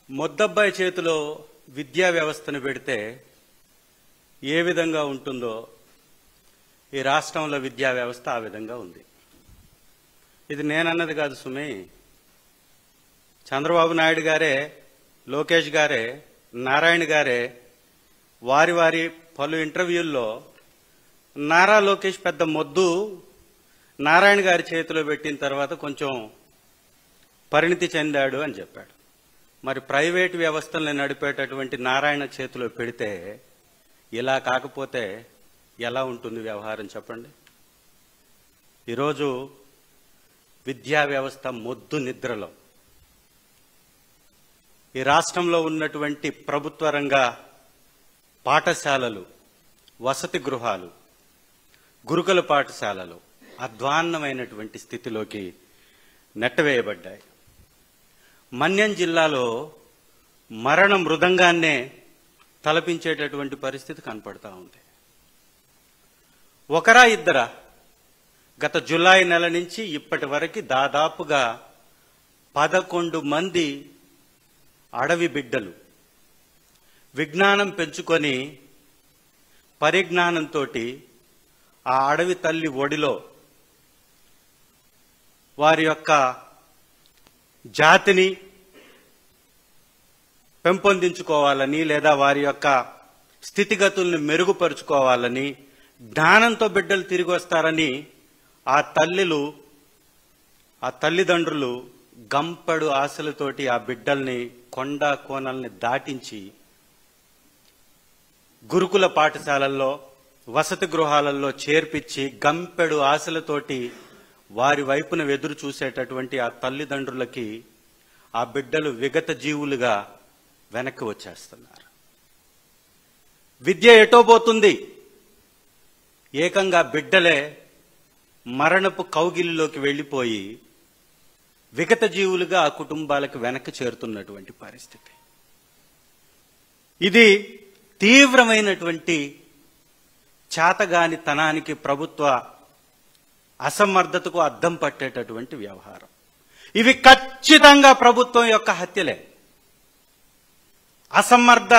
మొద్దబ్బాయి చేతిలో విద్యా వ్యవస్థను పెడితే ఏ విధంగా ఉంటుందో ఈ రాష్ట్రంలో విద్యా వ్యవస్థ ఆ విధంగా ఉంది. ఇది నేనన్నది కాదు సుమి, చంద్రబాబు నాయుడు గారే, లోకేష్ గారే, నారాయణ గారే వారి వారి పలు ఇంటర్వ్యూల్లో నారా లోకేష్ పెద్ద మొద్దు నారాయణ గారి చేతిలో పెట్టిన తర్వాత కొంచెం పరిణితి చెందాడు అని చెప్పాడు. మరి ప్రైవేటు వ్యవస్థలను నడిపేటటువంటి నారాయణ చేతిలో పెడితే ఇలా కాకపోతే ఎలా ఉంటుంది వ్యవహారం చెప్పండి. ఈరోజు విద్యా వ్యవస్థ మొద్దు నిద్రలో. ఈ రాష్ట్రంలో ఉన్నటువంటి ప్రభుత్వ రంగ పాఠశాలలు, వసతి గృహాలు, గురుకుల పాఠశాలలు అధ్వాన్నమైనటువంటి స్థితిలోకి నెట్టవేయబడ్డాయి. మన్యం జిల్లాలో మరణ మృదంగాన్నే తలపించేటటువంటి పరిస్థితి కనపడతా ఉంది. ఒకరా ఇద్దరా గత జులై నెల నుంచి ఇప్పటి వరకు దాదాపుగా 11 మంది అడవి బిడ్డలు విజ్ఞానం పెంచుకొని పరిజ్ఞానంతో ఆ అడవి తల్లి ఒడిలో వారి యొక్క జాతిని పెంపొందించుకోవాలని లేదా వారి యొక్క స్థితిగతుల్ని మెరుగుపరుచుకోవాలని జ్ఞానంతో బిడ్డలు తిరిగి వస్తారని ఆ తల్లిదండ్రులు గంపెడు ఆశలతోటి ఆ బిడ్డల్ని కొండ కోనల్ని దాటించి గురుకుల పాఠశాలల్లో, వసతి గృహాలలో చేర్పించి గంపెడు ఆశలతోటి వారి వైపున ఎదురు చూసేటటువంటి ఆ తల్లిదండ్రులకి ఆ బిడ్డలు విగత జీవులుగా వెనక్కి వచ్చేస్తున్నారు. విద్య ఎటో పోతుంది. ఏకంగా బిడ్డలే మరణపు కౌగిలిలోకి వెళ్ళిపోయి విగత జీవులుగా ఆ కుటుంబాలకు వెనక్కి చేరుతున్నటువంటి పరిస్థితి. ఇది తీవ్రమైనటువంటి చాతగానితనానికి, ప్రభుత్వ అసమర్థతకు అద్దం పట్టేటటువంటి వ్యవహారం. ఇవి ఖచ్చితంగా ప్రభుత్వం యొక్క హత్యలే. అసమర్థ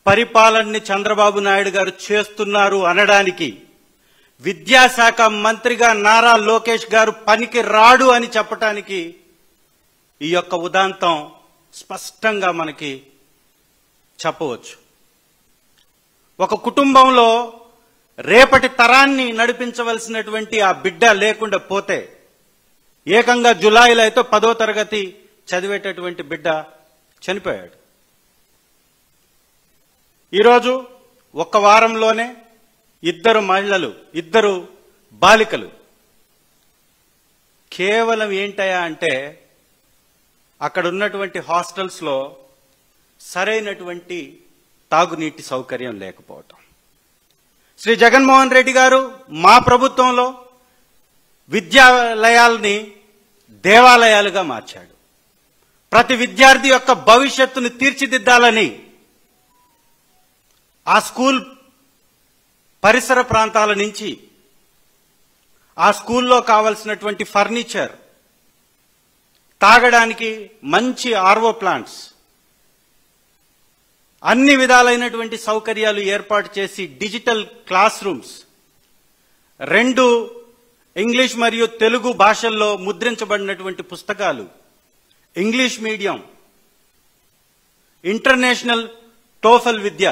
పరిపాలనని చంద్రబాబు నాయుడు గారు చేస్తున్నారు అనడానికి, విద్యాశాఖ మంత్రిగా నారా లోకేష్ గారు పనికి రాడు అని చెప్పటానికి ఈ యొక్క ఉదాంతం స్పష్టంగా మనకి చెప్పవచ్చు. ఒక కుటుంబంలో రేపటి తరాన్ని నడిపించవలసినటువంటి ఆ బిడ్డ లేకుండా పోతే, ఏకంగా జులైలో అయితే 10వ తరగతి చదివేటటువంటి బిడ్డ చనిపోయాడు. ఈరోజు ఒక్క వారంలోనే 2 మహిళలు, 2 బాలికలు. కేవలం ఏంటయా అంటే అక్కడ ఉన్నటువంటి హాస్టల్స్లో సరైనటువంటి తాగునీటి సౌకర్యం లేకపోవటం. శ్రీ జగన్మోహన్ రెడ్డి గారు మా ప్రభుత్వంలో విద్యాలయాల్ని దేవాలయాలుగా మార్చాడు. ప్రతి విద్యార్థి యొక్క భవిష్యత్తును తీర్చిదిద్దాలని ఆ స్కూల్ పరిసర ప్రాంతాల నుంచి ఆ స్కూల్లో కావలసినటువంటి ఫర్నిచర్, తాగడానికి మంచి ఆర్ఓ ప్లాంట్స్, అన్ని విధాలైనటువంటి సౌకర్యాలు ఏర్పాటు చేసి డిజిటల్ క్లాస్ రూమ్స్, 2 ఇంగ్లీష్ మరియు తెలుగు భాషల్లో ముద్రించబడినటువంటి పుస్తకాలు, ఇంగ్లీష్ మీడియం, ఇంటర్నేషనల్ టోఫెల్ విద్య,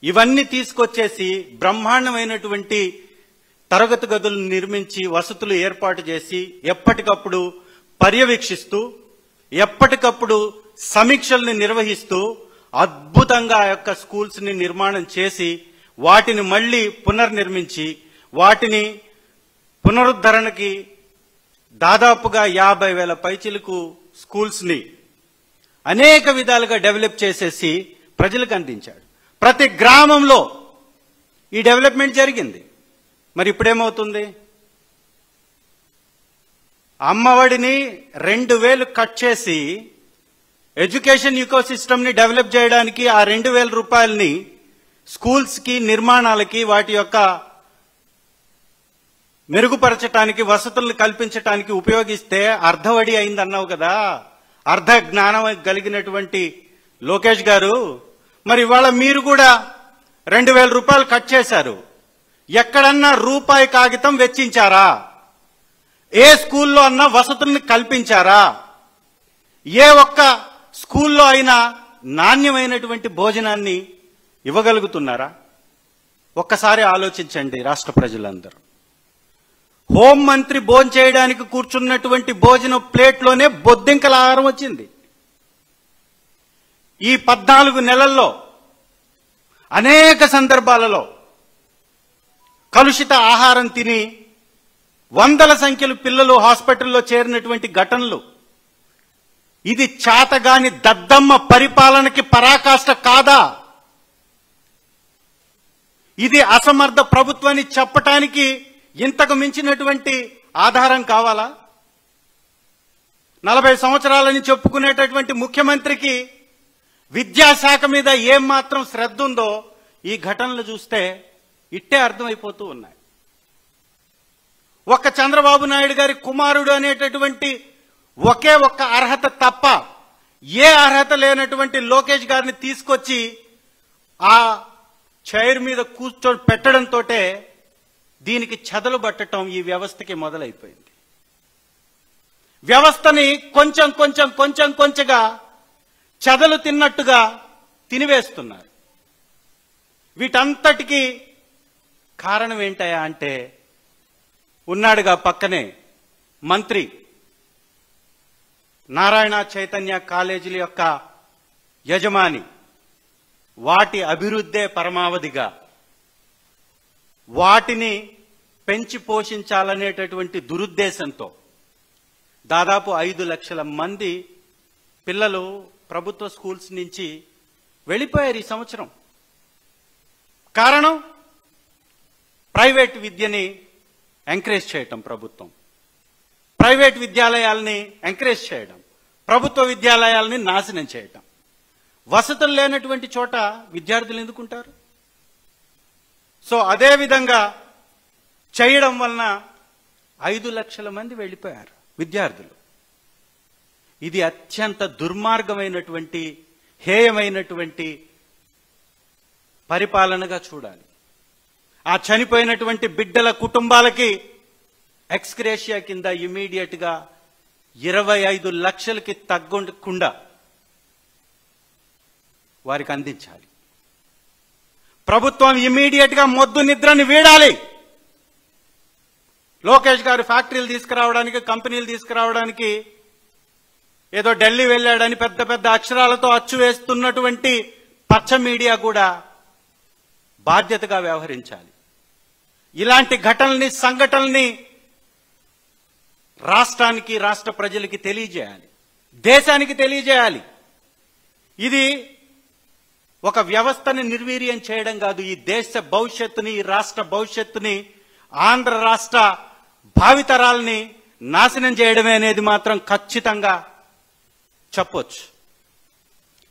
ఇవన్నీ తీసుకొచ్చేసి బ్రహ్మాండమైనటువంటి తరగతి గదులను నిర్మించి వసతులు ఏర్పాటు చేసి ఎప్పటికప్పుడు పర్యవేక్షిస్తూ ఎప్పటికప్పుడు సమీక్షల్ని నిర్వహిస్తూ అద్భుతంగా ఆ యొక్క స్కూల్స్ ని నిర్మాణం చేసి వాటిని మళ్లీ పునర్నిర్మించి వాటిని పునరుద్ధరణకి దాదాపుగా 50,000 పైచిలకు స్కూల్స్ ని అనేక విధాలుగా డెవలప్ చేసేసి ప్రజలకు అందించాడు. ప్రతి గ్రామంలో ఈ డెవలప్మెంట్ జరిగింది. మరి ఇప్పుడేమవుతుంది? అమ్మఒడిని 2,000 కట్ చేసి ఎడ్యుకేషన్ ఈకోసిస్టమ్ ని డెవలప్ చేయడానికి ఆ 2,000 రూపాయలని స్కూల్స్ కి, నిర్మాణాలకి, వాటి యొక్క మెరుగుపరచడానికి, వసతులను కల్పించడానికి ఉపయోగిస్తే అర్ధవడి అయిందన్నావు కదా. అర్ధ జ్ఞానం కలిగినటువంటి లోకేష్ గారు, మరి ఇవాళ మీరు కూడా 2000 రూపాయలు కట్ చేశారు. ఎక్కడన్నా రూపాయి కాగితం వెచ్చించారా? ఏ స్కూల్లో అన్నా వసతుల్ని కల్పించారా? ఏ ఒక్క స్కూల్లో అయినా నాణ్యమైనటువంటి భోజనాన్ని ఇవ్వగలుగుతున్నారా? ఒక్కసారి ఆలోచించండి రాష్ట్ర ప్రజలందరూ. హోంమంత్రి భోజనం చేయడానికి కూర్చున్నటువంటి భోజనం ప్లేట్లోనే బొద్దింకల ఆహారం వచ్చింది. ఈ 14 నెలల్లో అనేక సందర్భాలలో కలుషిత ఆహారం తిని వందల సంఖ్యలో పిల్లలు హాస్పిటల్లో చేరినటువంటి ఘటనలు. ఇది చాతగాని దద్దమ్మ పరిపాలనకి పరాకాష్ట కాదా? ఇది అసమర్థ ప్రభుత్వాన్ని చెప్పటానికి ఇంతకు మించినటువంటి ఆధారం కావాలా? 40 సంవత్సరాలని చెప్పుకునేటటువంటి ముఖ్యమంత్రికి విద్యాశాఖ మీద ఏం మాత్రం శ్రద్ధ ఉందో ఈ ఘటనలు చూస్తే ఇట్టే అర్థమైపోతూ ఉన్నాయి. ఒక్క చంద్రబాబు నాయుడు గారి కుమారుడు అనేటటువంటి ఒకే ఒక్క అర్హత తప్ప ఏ అర్హత లేనటువంటి లోకేష్ గారిని తీసుకొచ్చి ఆ చైర్ మీద కూర్చొని పెట్టడంతో దీనికి చెదలు పట్టడం ఈ వ్యవస్థకి మొదలైపోయింది. వ్యవస్థని కొంచెంగా చెదలు తిన్నట్టుగా తినివేస్తున్నారు. వీటంతటికీ కారణం ఏంటయా అంటే, ఉన్నాడుగా పక్కనే మంత్రి, నారాయణ చైతన్య కాలేజీల యొక్క యజమాని, వాటి అభివృద్ధే పరమావధిగా వాటిని పెంచి పోషించాలనేటటువంటి దురుద్దేశంతో దాదాపు 5 లక్షల మంది పిల్లలు ప్రభుత్వ స్కూల్స్ నుంచి వెళ్ళిపోయారు ఈ సంవత్సరం. కారణం ప్రైవేట్ విద్యని ఎంకరేజ్ చేయటం, ప్రభుత్వం ప్రైవేట్ విద్యాలయాల్ని ఎంకరేజ్ చేయడం, ప్రభుత్వ విద్యాలయాల్ని నాశనం చేయటం. వసతులు లేనటువంటి చోట విద్యార్థులు ఎందుకుంటారు? సో అదే విధంగా చేయడం వలన 5 లక్షల మంది వెళ్ళిపోయారు విద్యార్థులు. ఇది అత్యంత దుర్మార్గమైనటువంటి, హేయమైనటువంటి పరిపాలనగా చూడాలి. ఆ చనిపోయినటువంటి బిడ్డల కుటుంబాలకి ఎక్స్గ్రేషియా కింద ఇమీడియట్ గా 25 లక్షలకి తగ్గకుండా వారికి అందించాలి. ప్రభుత్వం ఇమీడియట్ గా మొద్దు నిద్రని వీడాలి. లోకేష్ గారు ఫ్యాక్టరీలు తీసుకురావడానికి, కంపెనీలు తీసుకురావడానికి ఏదో ఢిల్లీ వెళ్ళాడని పెద్ద పెద్ద అక్షరాలతో అచ్చు వేస్తున్నటువంటి పచ్చ మీడియా కూడా బాధ్యతగా వ్యవహరించాలి. ఇలాంటి ఘటనల్ని, సంఘటనల్ని రాష్ట్రానికి, రాష్ట్ర ప్రజలకి తెలియజేయాలి, దేశానికి తెలియజేయాలి. ఇది ఒక వ్యవస్థని నిర్వీర్యం చేయడం కాదు, ఈ దేశ భవిష్యత్తుని, ఈ రాష్ట్ర భవిష్యత్తుని, ఆంధ్ర రాష్ట్ర భావితరాల్ని నాశనం చేయడమే అనేది మాత్రం ఖచ్చితంగా చెప్పొచ్చు.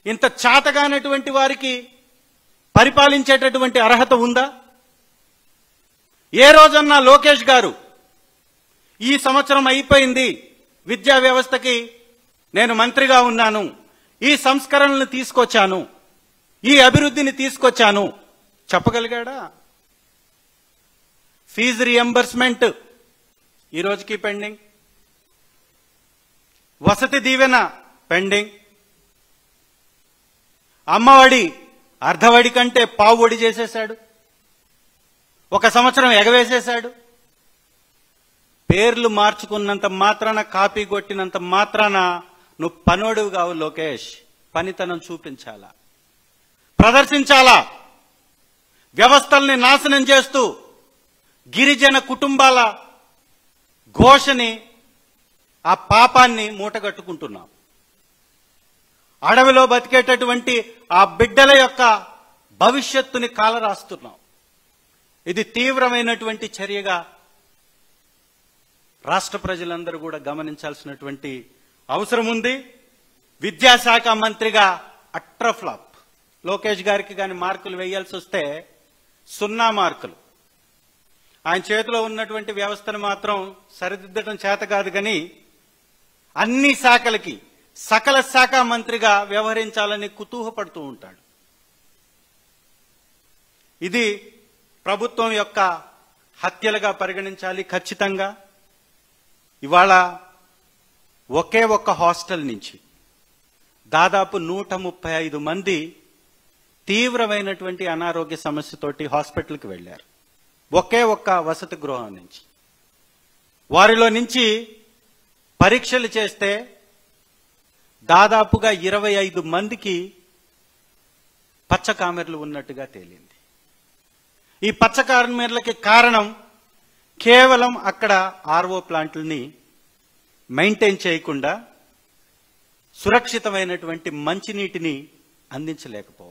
ఇంత చాతగానటువంటి వారికి పరిపాలించేటటువంటి అర్హత ఉందా? ఏ రోజన్నా లోకేష్ గారు ఈ సంవత్సరం అయిపోయింది, విద్యా వ్యవస్థకి నేను మంత్రిగా ఉన్నాను, ఈ సంస్కరణలను తీసుకొచ్చాను, ఈ అభివృద్ధిని తీసుకొచ్చాను చెప్పగలిగాడా? ఫీజు రియంబర్స్మెంట్ ఈ రోజుకి పెండింగ్, వసతి దీవెన పెండింగ్, అమ్మఒడి అర్ధవడి కంటే పావువడి చేసేశాడు, ఒక సంవత్సరం ఎగవేసేశాడు. పేర్లు మార్చుకున్నంత మాత్రాన, కాపీ కొట్టినంత మాత్రాన నువ్వు పనోడువు కావు లోకేష్. పనితనం చూపించాలా, ప్రదర్శించాలా. వ్యవస్థల్ని నాశనం చేస్తూ గిరిజన కుటుంబాల ఘోషని, ఆ పాపాన్ని మూటగట్టుకుంటున్నాం. అడవిలో బతికేటటువంటి ఆ బిడ్డల యొక్క భవిష్యత్తుని కాలరాస్తున్నాం. ఇది తీవ్రమైనటువంటి చర్యగా రాష్ట్ర ప్రజలందరూ కూడా గమనించాల్సినటువంటి అవసరం ఉంది. విద్యాశాఖ మంత్రిగా అట్టర్ ఫ్లాప్. లోకేష్ గారికి కానీ మార్కులు వేయాల్సి వస్తే 0 మార్కులు. ఆయన చేతిలో ఉన్నటువంటి వ్యవస్థను మాత్రం సరిదిద్దడం చేత కాదు, కానీ అన్ని శాఖలకి సకల శాఖ మంత్రిగా వ్యవహరించాలని కుతూహపడుతూ ఉంటాడు. ఇది ప్రభుత్వం యొక్క హత్యలుగా పరిగణించాలి ఖచ్చితంగా. ఇవాళ ఒకే ఒక్క హాస్టల్ నుంచి దాదాపు 135 మంది తీవ్రమైనటువంటి అనారోగ్య సమస్యతోటి హాస్పిటల్కి వెళ్ళారు. ఒకే ఒక్క వసతి గృహం నుంచి. వారిలో నుంచి పరీక్షలు చేస్తే దాదాపుగా 25 మందికి పచ్చకామెర్లు ఉన్నట్టుగా తేలింది. ఈ పచ్చకామెర్లకి కారణం కేవలం అక్కడ ఆర్ఓ ప్లాంట్లని మెయింటైన్ చేయకుండా సురక్షితమైనటువంటి మంచినీటిని అందించలేకపోవడం.